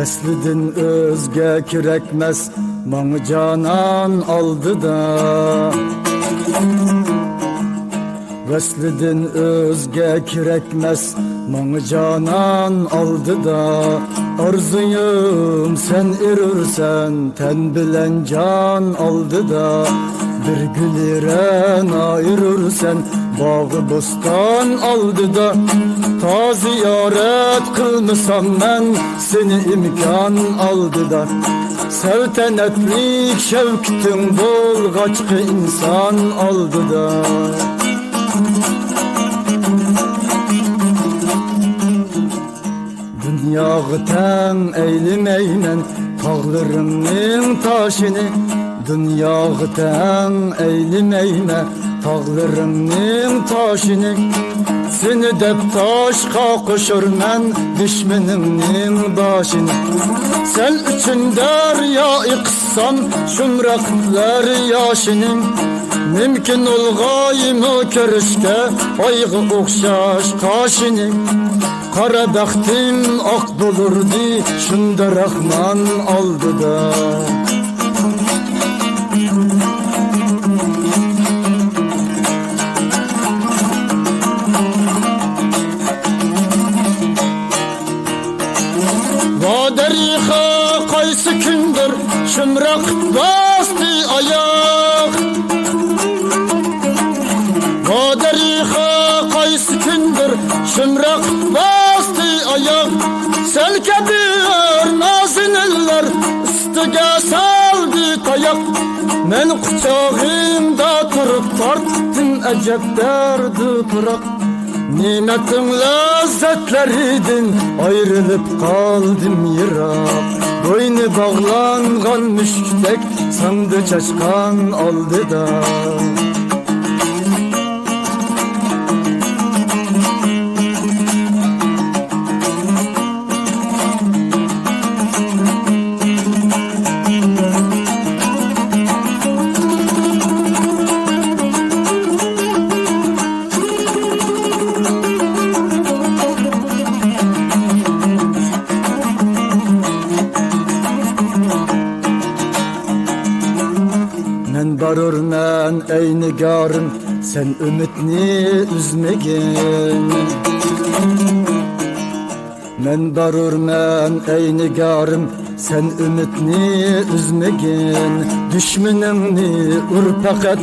Eslidin özge kirekmez Maňy canan aldı da Veslidin özge kirekmez Maňy canan aldı da Arzuyum sen erirsen Ten bilen can aldı da Bir güliren ayırırsen Bağı bostan aldı da Ta ziyaret kılmısam ben Seni imkan aldı da Sevtenetlik şevktin bol Kaçkı insan aldı da Dünyağı tem eylemeymen Tağlarımın taşını Dünyağı tem eylemeyme Tağlarımın taşını Seni dep taşka koşur men Düşmenimnin başını Sen üçün derya iqsam Şumraklar yaşını Mümkün olgayımı körüşke Aygı okşaş kaşını Kara bəxtim ak bulurdu Şunda Rahman aldı da Vaderiha qaysı kündür Şımrak bastı ayak Vaderiha qaysı kündür Şımrak bastı ayak Selkedir nazın eller Üstüge saldı tayak Men kucağımda turup tarttım Ecep derdi bırak Nimetin lezzetleridin Ayrılıp kaldım yırak Boynu bağlangan müşktek Sandı çaşkan aldı da Men barırmen ey nigarım Sen ümitni üzmegin Men barırmen ey nigarım Sen ümitni üzmegin Düşmenimni urpakat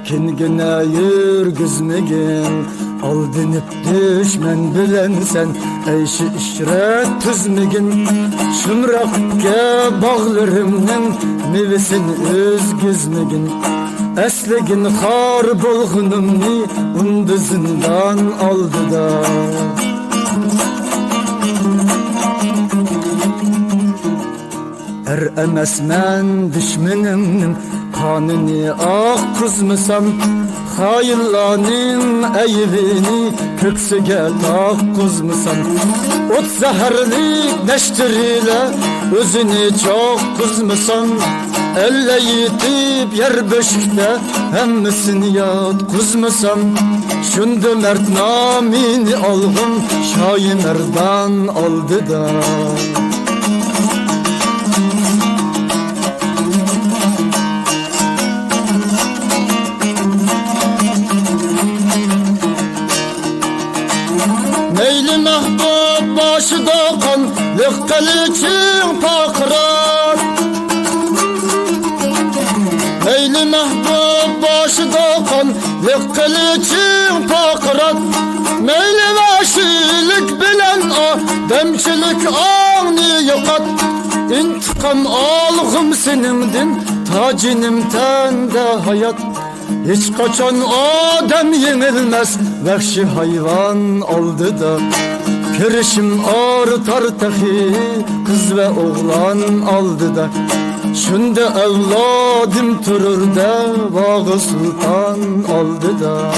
Kingine yürgüzmegin Aldınıp düşmen bilen sen Eyşi işret tüzmegin Şımrakke bağlarımның Mevesin özgüzmegin Eslegin har bolğunumni Unduzundan aldı da Emesmen düşmenimnin Kanını ak kuzmusam Hayırlanın eyvini Köksüge tak kuzmusam Ot zehirlik neştiriyle Özünü çok kuzmusam Elle yitip yer böşükte Hemmisini yat kuzmusam Şundu mert namini algım Şahin erdan aldı da Meyli mehbub başıda kan Lıkkaliçin pakrar Meyli mehbub başıda kan Lıkkaliçin pakrar Meyli vahşilik bilen Demçilik ağını yokat İntikam algım senimdin Tacinimden de hayat Hiç kaçan adam yenilmez Vahşi hayvan aldı da Kirişim artar tehi kız ve oğlan aldıda. Şunda evladım turur da Vağı Sultan aldıda.